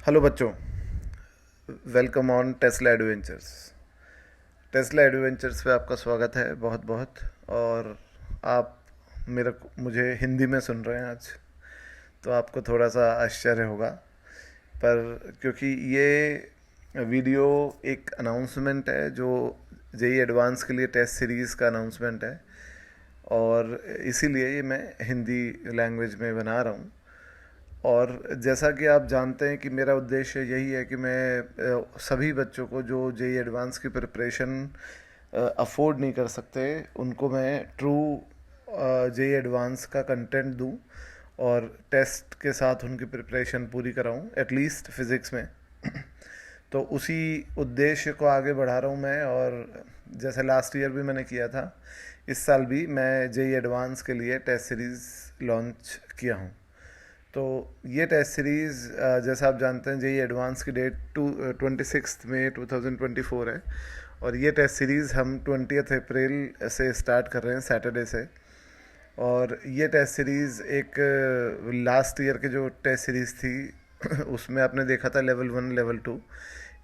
Hello बच्चों, welcome on Tesla adventures. Tesla adventures पे आपका स्वागत है बहुत बहुत। और आप मुझे हिंदी में सुन रहे हैं आज, तो आपको थोड़ा सा आश्चर्य होगा, पर क्योंकि ये वीडियो एक अनाउंसमेंट है जो जेई एडवांस के लिए टेस्ट सीरीज़ का अनाउंसमेंट है, और इसीलिए ये मैं हिंदी लैंग्वेज में बना रहा हूँ। और जैसा कि आप जानते हैं कि मेरा उद्देश्य यही है कि मैं सभी बच्चों को जो जेई एडवांस की प्रिपरेशन अफोर्ड नहीं कर सकते, उनको मैं ट्रू जेई एडवांस का कंटेंट दूं और टेस्ट के साथ उनकी प्रिपरेशन पूरी कराऊं, एटलीस्ट फिज़िक्स में। तो उसी उद्देश्य को आगे बढ़ा रहा हूं मैं। और जैसे लास्ट ईयर भी मैंने किया था, इस साल भी मैं जेई एडवांस के लिए टेस्ट सीरीज़ लॉन्च किया हूं। तो ये टेस्ट सीरीज़, जैसा आप जानते हैं, जेई एडवांस की डेट 26 मई 2024 है, और ये टेस्ट सीरीज़ हम 20 अप्रैल से स्टार्ट कर रहे हैं, सैटरडे से। और ये टेस्ट सीरीज़ एक लास्ट ईयर की जो टेस्ट सीरीज़ थी उसमें आपने देखा था लेवल 1 लेवल 2।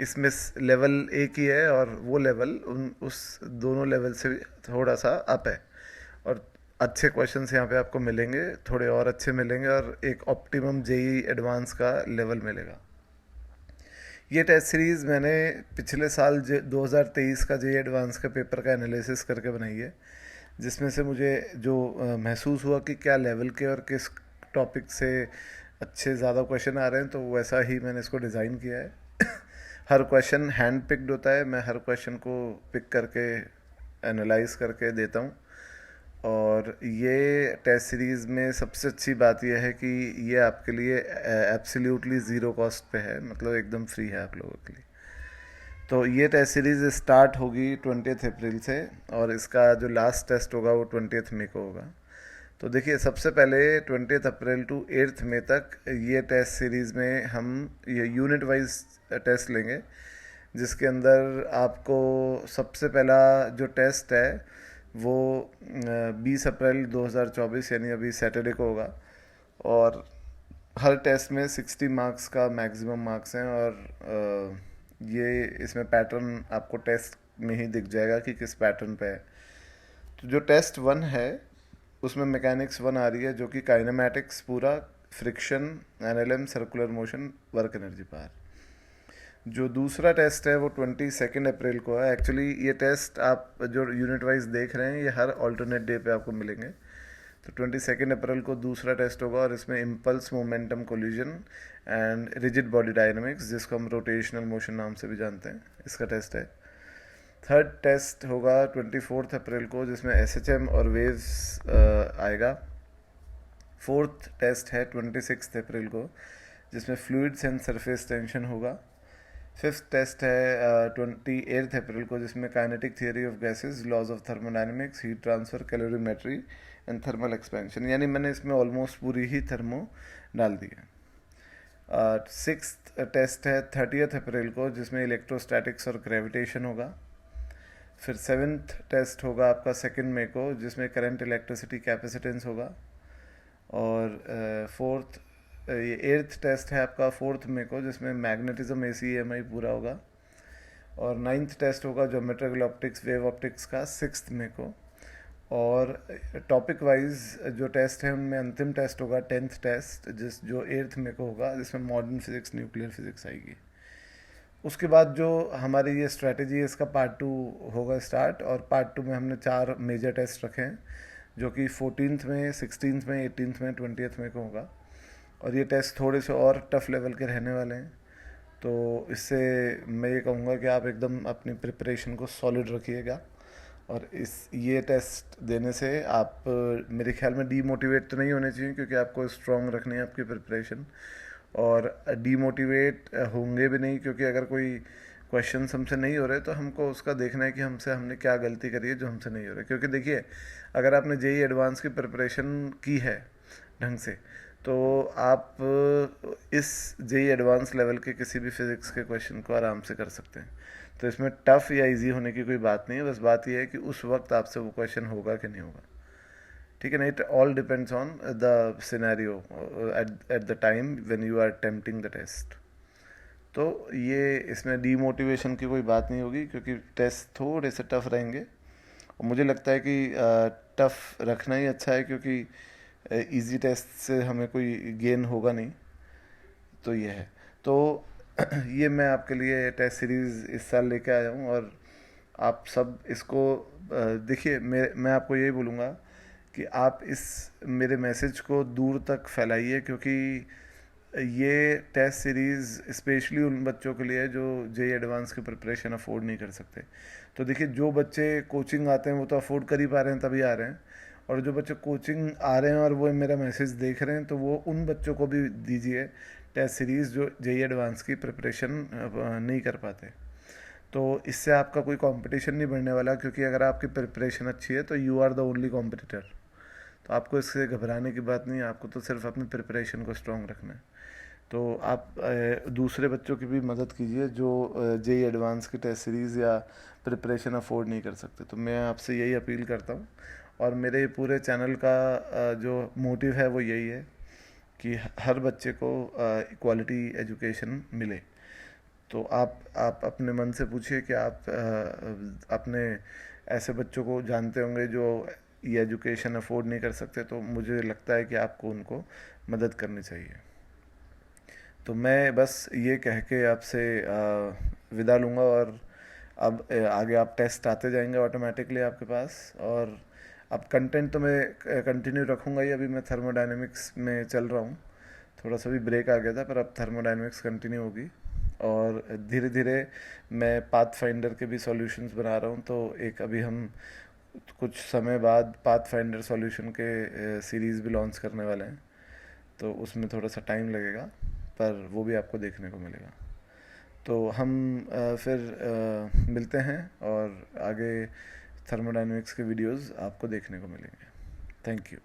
इसमें लेवल एक ही है, और वो लेवल उस दोनों लेवल से भी थोड़ा सा अप है। और अच्छे क्वेश्चंस यहाँ पे आपको मिलेंगे, थोड़े और अच्छे मिलेंगे, और एक ऑप्टिमम जेई एडवांस का लेवल मिलेगा। ये टेस्ट सीरीज़ मैंने पिछले साल 2023 का जेई एडवांस का पेपर का एनालिसिस करके बनाई है, जिसमें से मुझे जो महसूस हुआ कि क्या लेवल के और किस टॉपिक से अच्छे ज़्यादा क्वेश्चन आ रहे हैं, तो वैसा ही मैंने इसको डिज़ाइन किया है। हर क्वेश्चन हैंड पिक्ड होता है, मैं हर क्वेश्चन को पिक करके एनालाइज करके देता हूँ। और ये टेस्ट सीरीज़ में सबसे अच्छी बात यह है कि ये आपके लिए एब्सोल्युटली ज़ीरो कॉस्ट पे है, मतलब एकदम फ्री है आप लोगों के लिए। तो ये टेस्ट सीरीज़ स्टार्ट होगी 20 अप्रैल से, और इसका जो लास्ट टेस्ट होगा वो 20 मई को होगा। तो देखिए, सबसे पहले 20 अप्रैल टू 8 मई तक ये टेस्ट सीरीज़ में हम ये यूनिट वाइज टेस्ट लेंगे, जिसके अंदर आपको सबसे पहला जो टेस्ट है वो 20 अप्रैल 2024 यानी अभी सैटरडे को होगा। और हर टेस्ट में 60 मार्क्स का मैक्सिमम मार्क्स हैं, और ये इसमें पैटर्न आपको टेस्ट में ही दिख जाएगा कि किस पैटर्न पे है। तो जो टेस्ट 1 है उसमें मैकेनिक्स 1 आ रही है, जो कि काइनेमैटिक्स पूरा, friction, NLM, circular motion, work energy power. जो दूसरा टेस्ट है वो 22 अप्रैल को है। एक्चुअली ये टेस्ट आप जो यूनिट वाइज देख रहे हैं, ये हर ऑल्टरनेट डे पे आपको मिलेंगे। तो 22 अप्रैल को दूसरा टेस्ट होगा, और इसमें impulse, momentum, collision and rigid body dynamics, जिसको हम रोटेशनल मोशन नाम से भी जानते हैं, इसका टेस्ट है। थर्ड टेस्ट होगा 24 अप्रैल को, जिसमें एसएचएम और वेव्स आएगा। फोर्थ टेस्ट है 26 अप्रैल को, जिसमें फ्लूइड्स एंड सरफेस टेंशन होगा। फिफ्थ टेस्ट है 28 अप्रैल को, जिसमें kinetic theory of gases, laws of thermodynamics, heat transfer, calorimetry and thermal expansion. यानी मैंने इसमें ऑलमोस्ट पूरी ही थर्मो डाल दी है। सिक्स्थ टेस्ट है 30 अप्रैल को, जिसमें इलेक्ट्रोस्टैटिक्स और ग्रेविटेशन होगा। फिर सेवन्थ टेस्ट होगा आपका 2 मई को, जिसमें करंट, इलेक्ट्रिसिटी, कैपेसिटेंस होगा। और फोर्थ ये एट्थ टेस्ट है आपका 4 मई को, जिसमें मैग्नेटिज्म, ACMI पूरा होगा। और नाइन्थ टेस्ट होगा ज्योमेट्रिकल ऑप्टिक्स, वेव ऑप्टिक्स का 6 मई को। और टॉपिक वाइज जो टेस्ट है उनमें अंतिम टेस्ट होगा 10th टेस्ट, जो 8 मई को होगा, जिसमें मॉडर्न फिजिक्स, न्यूक्लियर फिजिक्स आएगी। उसके बाद जो हमारी ये स्ट्रेटेजी है, इसका पार्ट 2 होगा स्टार्ट। और पार्ट 2 में हमने 4 मेजर टेस्ट रखे हैं, जो कि 14th में, 16th में, 18th में, 20th में को होगा। और ये टेस्ट थोड़े से और टफ लेवल के रहने वाले हैं। तो इससे मैं ये कहूँगा कि आप एकदम अपनी प्रिपरेशन को सॉलिड रखिएगा, और इस ये टेस्ट देने से आप मेरे ख्याल में डीमोटिवेट तो नहीं होने चाहिए, क्योंकि आपको स्ट्रॉन्ग रखनी है आपकी प्रिपरेशन। और डीमोटिवेट होंगे भी नहीं, क्योंकि अगर कोई क्वेश्चन हमसे नहीं हो रहे तो हमको उसका देखना है कि हमने क्या गलती करी है जो हमसे नहीं हो रहा है। क्योंकि देखिए, अगर आपने जेई एडवांस की प्रिपरेशन की है ढंग से, तो आप इस जेई एडवांस लेवल के किसी भी फिज़िक्स के क्वेश्चन को आराम से कर सकते हैं। तो इसमें टफ़ या इजी होने की कोई बात नहीं है, बस बात यह है कि उस वक्त आपसे वो क्वेश्चन होगा कि नहीं होगा। ठीक है ना? It all depends on the scenario at the time when you are attempting the test. तो ये इसमें डीमोटिवेशन की कोई बात नहीं होगी, क्योंकि टेस्ट थोड़े से टफ रहेंगे। और मुझे लगता है कि टफ रखना ही अच्छा है, क्योंकि इजी टेस्ट से हमें कोई गेन होगा नहीं। तो ये है। तो ये मैं आपके लिए टेस्ट सीरीज़ इस साल लेके आया हूँ, और आप सब इसको देखिए। मैं आपको यही बोलूँगा कि आप इस मेरे मैसेज को दूर तक फैलाइए, क्योंकि ये टेस्ट सीरीज़ स्पेशली उन बच्चों के लिए है जो जेई एडवांस की प्रिपरेशन अफोर्ड नहीं कर सकते। तो देखिए, जो बच्चे कोचिंग आते हैं वो तो अफोर्ड कर ही पा रहे हैं, तभी आ रहे हैं। और जो बच्चे कोचिंग आ रहे हैं और वो मेरा मैसेज देख रहे हैं, तो वो उन बच्चों को भी दीजिए टेस्ट सीरीज़ जो जेई एडवांस की प्रिपरेशन नहीं कर पाते। तो इससे आपका कोई कंपटीशन नहीं बढ़ने वाला, क्योंकि अगर आपकी प्रिपरेशन अच्छी है तो you are the only competitor. तो आपको इससे घबराने की बात नहीं है, आपको तो सिर्फ अपनी प्रिपरेशन को स्ट्रॉन्ग रखना है। तो आप दूसरे बच्चों की भी मदद कीजिए जो जेई एडवांस की टेस्ट सीरीज़ या प्रिपरेशन अफोर्ड नहीं कर सकते। तो मैं आपसे यही अपील करता हूँ, और मेरे पूरे चैनल का जो मोटिव है वो यही है कि हर बच्चे को क्वालिटी एजुकेशन मिले। तो आप अपने मन से पूछिए कि आप अपने ऐसे बच्चों को जानते होंगे जो ये एजुकेशन अफोर्ड नहीं कर सकते, तो मुझे लगता है कि आपको उनको मदद करनी चाहिए। तो मैं बस ये कह के आपसे विदा लूँगा, और अब आगे आप टेस्ट आते जाएंगे ऑटोमेटिकली आपके पास। और अब कंटेंट तो मैं कंटिन्यू रखूँगा ही। अभी मैं थर्मोडायनेमिक्स में चल रहा हूँ, थोड़ा सा भी ब्रेक आ गया था, पर अब थर्मोडायनेमिक्स कंटिन्यू होगी। और धीरे धीरे मैं पाथ फाइंडर के भी सॉल्यूशंस बना रहा हूँ। तो एक अभी हम कुछ समय बाद पाथ फाइंडर सॉल्यूशन के सीरीज़ भी लॉन्च करने वाले हैं। तो उसमें थोड़ा सा टाइम लगेगा, पर वो भी आपको देखने को मिलेगा। तो हम फिर मिलते हैं, और आगे थर्मोडायनेमिक्स के वीडियोस आपको देखने को मिलेंगे। Thank you.